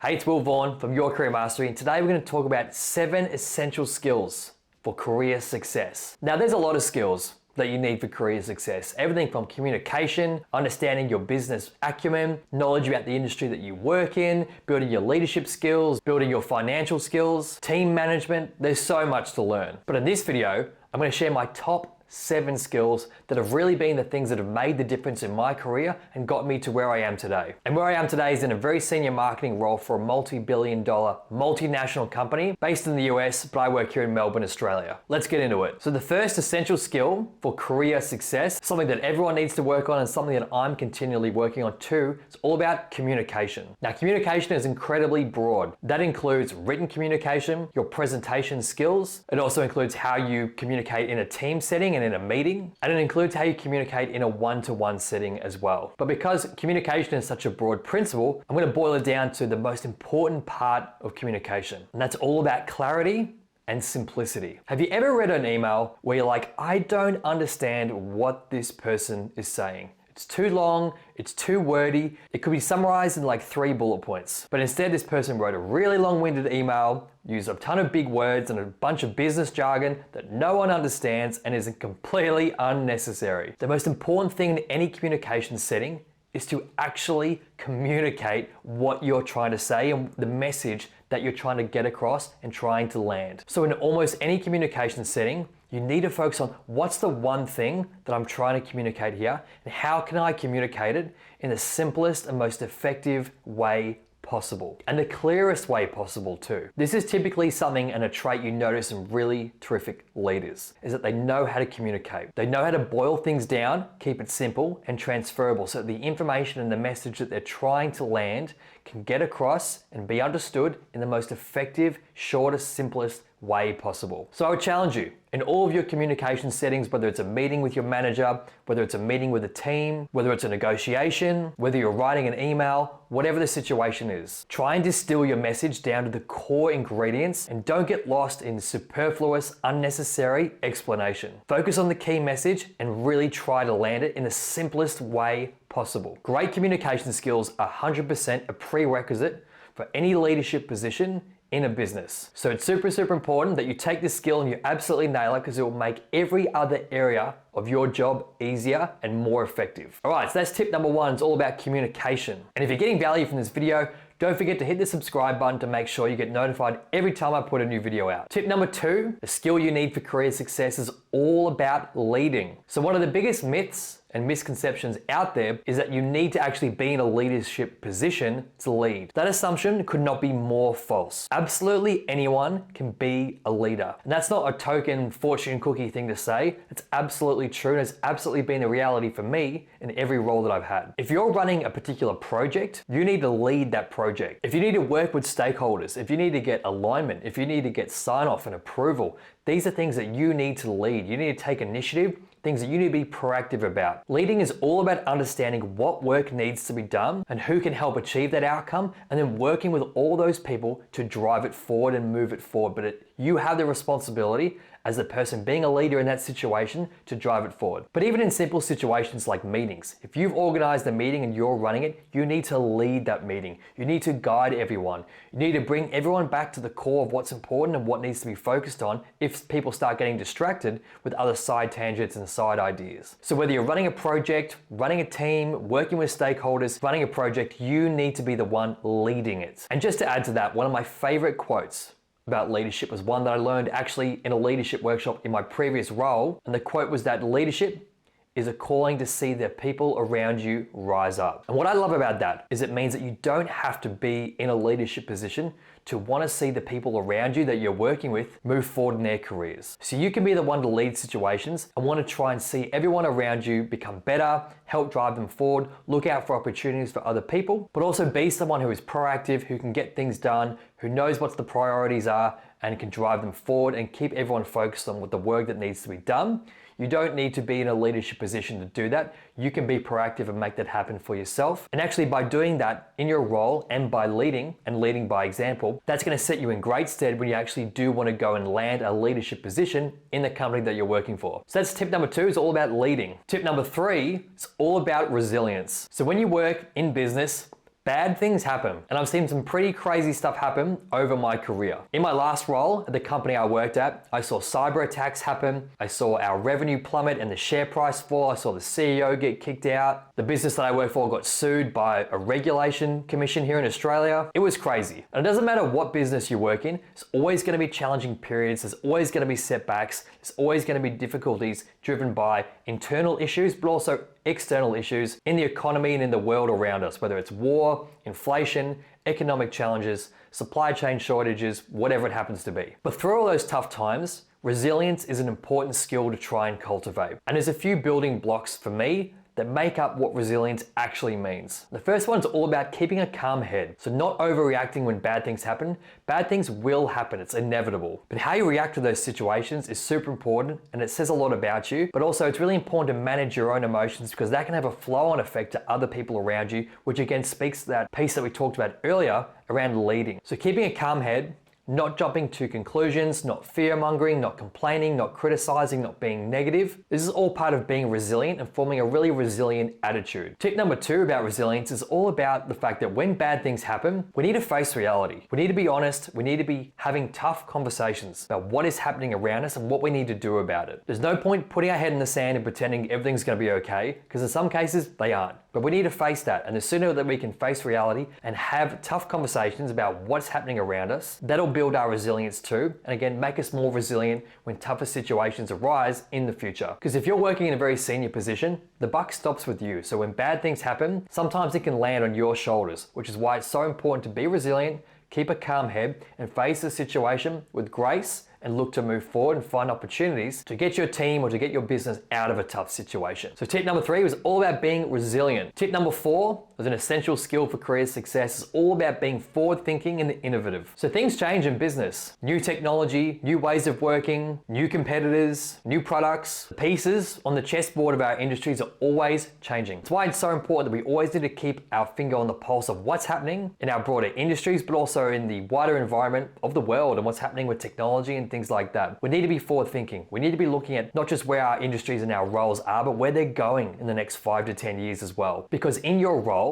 Hey, it's Vaughan from Your Career Mastery, and today we're going to talk about 7 essential skills for career success. Now, there's a lot of skills that you need for career success. Everything from communication, understanding your business acumen, knowledge about the industry that you work in, building your leadership skills, building your financial skills, team management. There's so much to learn. But in this video, I'm going to share my top 7 skills that have really been the things that have made the difference in my career and got me to where I am today. And where I am today is in a very senior marketing role for a multi-billion-dollar multinational company based in the US, but I work here in Melbourne, Australia. Let's get into it. So the first essential skill for career success, something that everyone needs to work on and something that I'm continually working on too, is all about communication. Now, communication is incredibly broad. That includes written communication, your presentation skills. It also includes how you communicate in a team setting and in a meeting, and it includes how you communicate in a one-to-one setting as well. But because communication is such a broad principle, I'm going to boil it down to the most important part of communication, and that's all about clarity and simplicity. Have you ever read an email where you're like, I don't understand what this person is saying? It's too long, it's too wordy, it could be summarized in like 3 bullet points. But instead, this person wrote a really long-winded email, used a ton of big words and a bunch of business jargon that no one understands and is completely unnecessary. The most important thing in any communication setting is to actually communicate what you're trying to say and the message that you're trying to get across and trying to land. So in almost any communication setting, you need to focus on what's the one thing that I'm trying to communicate here and how can I communicate it in the simplest and most effective way possible, and the clearest way possible too. This is typically something and a trait you notice in really terrific leaders, is that they know how to communicate. They know how to boil things down, keep it simple and transferable so that the information and the message that they're trying to land can get across and be understood in the most effective, shortest, simplest way possible. So I would challenge you in all of your communication settings, whether it's a meeting with your manager, whether it's a meeting with a team, whether it's a negotiation, whether you're writing an email, whatever the situation is, try and distill your message down to the core ingredients and don't get lost in superfluous, unnecessary explanation. Focus on the key message and really try to land it in the simplest way possible. Great communication skills are 100% a prerequisite for any leadership position in a business. So it's super important that you take this skill and you absolutely nail it, because it will make every other area of your job easier and more effective. All right, so that's tip number 1. It's all about communication. And if you're getting value from this video, don't forget to hit the subscribe button to make sure you get notified every time I put a new video out. Tip number 2, the skill you need for career success is all about leading. So one of the biggest myths and misconceptions out there is that you need to actually be in a leadership position to lead. That assumption could not be more false. Absolutely anyone can be a leader. And that's not a token fortune cookie thing to say. It's absolutely true, and it's absolutely been a reality for me in every role that I've had. If you're running a particular project, you need to lead that project. If you need to work with stakeholders, if you need to get alignment, if you need to get sign off and approval, these are things that you need to lead. You need to take initiative, things that you need to be proactive about. Leading is all about understanding what work needs to be done and who can help achieve that outcome, and then working with all those people to drive it forward and move it forward. But you have the responsibility as the person being a leader in that situation to drive it forward. But even in simple situations like meetings, if you've organized a meeting and you're running it, you need to lead that meeting. You need to guide everyone. You need to bring everyone back to the core of what's important and what needs to be focused on if people start getting distracted with other side tangents and side ideas. So whether you're running a project, running a team, working with stakeholders, running a project, you need to be the one leading it. And just to add to that, one of my favorite quotes about leadership was one that I learned actually in a leadership workshop in my previous role. And the quote was that leadership is a calling to see the people around you rise up. And what I love about that is it means that you don't have to be in a leadership position to want to see the people around you that you're working with move forward in their careers. So you can be the one to lead situations and want to try and see everyone around you become better, help drive them forward, look out for opportunities for other people, but also be someone who is proactive, who can get things done, who knows what the priorities are and can drive them forward and keep everyone focused on what the work that needs to be done. You don't need to be in a leadership position to do that. You can be proactive and make that happen for yourself. And actually by doing that in your role and by leading and leading by example, that's going to set you in great stead when you actually do want to go and land a leadership position in the company that you're working for. So that's tip number 2, is all about leading. Tip number 3 is all about resilience. So when you work in business, Bad things happen, and I've seen some pretty crazy stuff happen over my career. In my last role at the company I worked at, I saw cyber attacks happen, I saw our revenue plummet and the share price fall, I saw the CEO get kicked out, the business that I worked for got sued by a regulation commission here in Australia. It was crazy. And it doesn't matter what business you work in, there's always going to be challenging periods, there's always going to be setbacks, there's always going to be difficulties driven by internal issues, but also external issues in the economy and in the world around us, whether it's war, inflation, economic challenges, supply chain shortages, whatever it happens to be. But through all those tough times, resilience is an important skill to try and cultivate. And there's a few building blocks for me that make up what resilience actually means. The first one's all about keeping a calm head. So not overreacting when bad things happen. Bad things will happen, it's inevitable. But how you react to those situations is super important and it says a lot about you, but also it's really important to manage your own emotions because that can have a flow-on effect to other people around you, which again speaks to that piece that we talked about earlier around leading. So keeping a calm head, not jumping to conclusions, not fear-mongering, not complaining, not criticizing, not being negative. This is all part of being resilient and forming a really resilient attitude. Tip number 2 about resilience is all about the fact that when bad things happen, we need to face reality. We need to be honest, we need to be having tough conversations about what is happening around us and what we need to do about it. There's no point putting our head in the sand and pretending everything's gonna be okay, because in some cases, they aren't. But we need to face that, and the sooner that we can face reality and have tough conversations about what's happening around us, that'll build our resilience too, and again, make us more resilient when tougher situations arise in the future. Because if you're working in a very senior position, the buck stops with you. So when bad things happen, sometimes it can land on your shoulders, which is why it's so important to be resilient, keep a calm head, and face the situation with grace and look to move forward and find opportunities to get your team or to get your business out of a tough situation. So tip number 3 was all about being resilient. Tip number 4 was an essential skill for career success. It's all about being forward thinking and innovative. So things change in business. New technology, new ways of working, new competitors, new products. The pieces on the chessboard of our industries are always changing. That's why it's so important that we always need to keep our finger on the pulse of what's happening in our broader industries, but also in the wider environment of the world and what's happening with technology and things like that. We need to be forward thinking. We need to be looking at not just where our industries and our roles are, but where they're going in the next 5 to 10 years as well. Because in your role,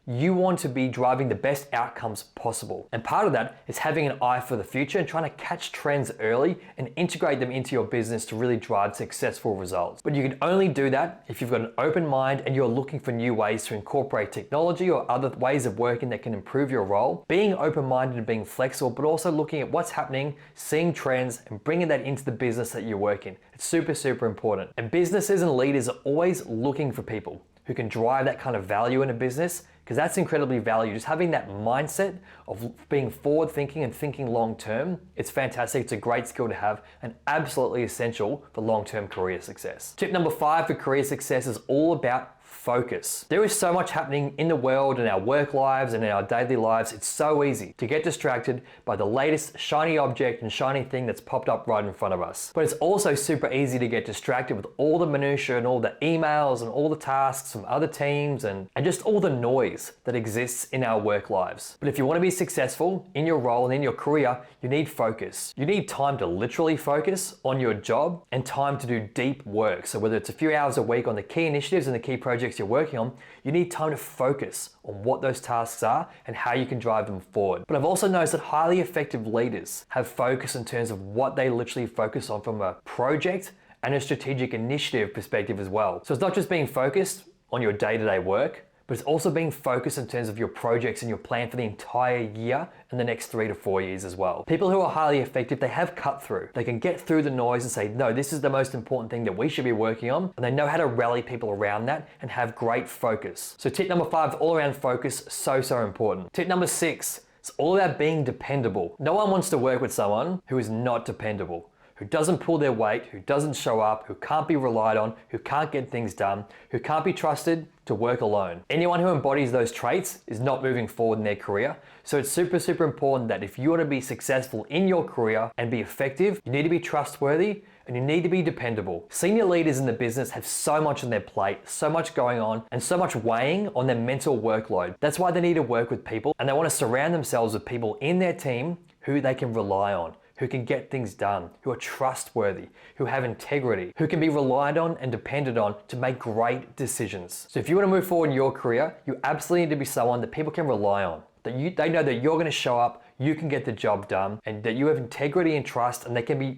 you want to be driving the best outcomes possible. And part of that is having an eye for the future and trying to catch trends early and integrate them into your business to really drive successful results. But you can only do that if you've got an open mind and you're looking for new ways to incorporate technology or other ways of working that can improve your role. Being open-minded and being flexible, but also looking at what's happening, seeing trends, and bringing that into the business that you work in. It's super, super important. And businesses and leaders are always looking for people who can drive that kind of value in a business, because that's incredibly valuable. Just having that mindset of being forward thinking and thinking long term, it's fantastic. It's a great skill to have and absolutely essential for long-term career success. Tip number 5 for career success is all about focus. There is so much happening in the world, in our work lives and in our daily lives. It's so easy to get distracted by the latest shiny object and shiny thing that's popped up right in front of us. But it's also super easy to get distracted with all the minutiae and all the emails and all the tasks from other teams and just all the noise that exists in our work lives. But if you want to be successful in your role and in your career, you need focus. You need time to literally focus on your job and time to do deep work. So whether it's a few hours a week on the key initiatives and the key projects you're working on, you need time to focus on what those tasks are and how you can drive them forward. But I've also noticed that highly effective leaders have focus in terms of what they literally focus on from a project and a strategic initiative perspective as well. So it's not just being focused on your day-to-day work, but it's also being focused in terms of your projects and your plan for the entire year and the next 3 to 4 years as well. People who are highly effective, they have cut through. They can get through the noise and say, no, this is the most important thing that we should be working on. And they know how to rally people around that and have great focus. So tip number 5, all around focus, so important. Tip number 6, it's all about being dependable. No one wants to work with someone who is not dependable, who doesn't pull their weight, who doesn't show up, who can't be relied on, who can't get things done, who can't be trusted to work alone. Anyone who embodies those traits is not moving forward in their career. So it's super important that if you want to be successful in your career and be effective, you need to be trustworthy and you need to be dependable. Senior leaders in the business have so much on their plate, so much going on, and so much weighing on their mental workload. That's why they need to work with people and they want to surround themselves with people in their team who they can rely on, who can get things done, who are trustworthy, who have integrity, who can be relied on and depended on to make great decisions. So if you want to move forward in your career, you absolutely need to be someone that people can rely on, that they know that you're going to show up, you can get the job done, and that you have integrity and trust, and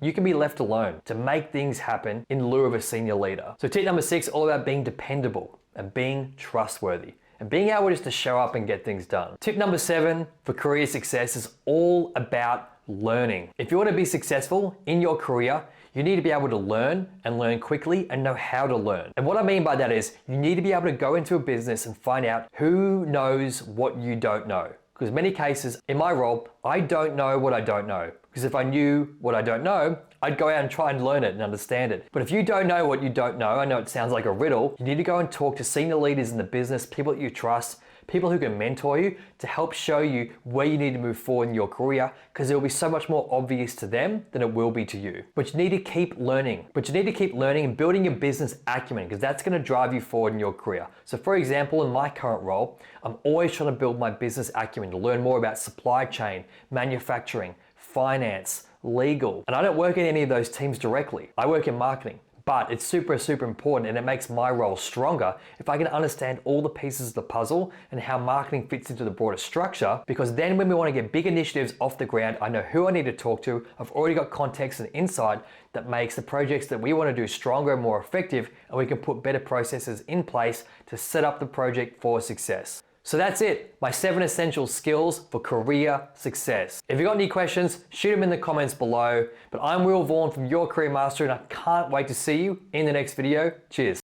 you can be left alone to make things happen in lieu of a senior leader. So tip number 6, all about being dependable and being trustworthy and being able just to show up and get things done. Tip number 7 for career success is all about learning. If you want to be successful in your career, you need to be able to learn and learn quickly and know how to learn. And what I mean by that is you need to be able to go into a business and find out who knows what you don't know. Because in many cases, in my role, I don't know what I don't know. Because if I knew what I don't know, I'd go out and try and learn it and understand it. But if you don't know what you don't know, I know it sounds like a riddle, you need to go and talk to senior leaders in the business, people that you trust, people who can mentor you to help show you where you need to move forward in your career, because it will be so much more obvious to them than it will be to you. But you need to keep learning. And building your business acumen, because that's going to drive you forward in your career. So for example, in my current role, I'm always trying to build my business acumen to learn more about supply chain, manufacturing, finance, legal. And I don't work in any of those teams directly. I work in marketing. But it's super, super important, and it makes my role stronger if I can understand all the pieces of the puzzle and how marketing fits into the broader structure, because then when we want to get big initiatives off the ground, I know who I need to talk to. I've already got context and insight that makes the projects that we want to do stronger and more effective, and we can put better processes in place to set up the project for success. So that's it, my 7 essential skills for career success. If you've got any questions, shoot them in the comments below. But I'm Vaughan from Your Career Master, and I can't wait to see you in the next video. Cheers.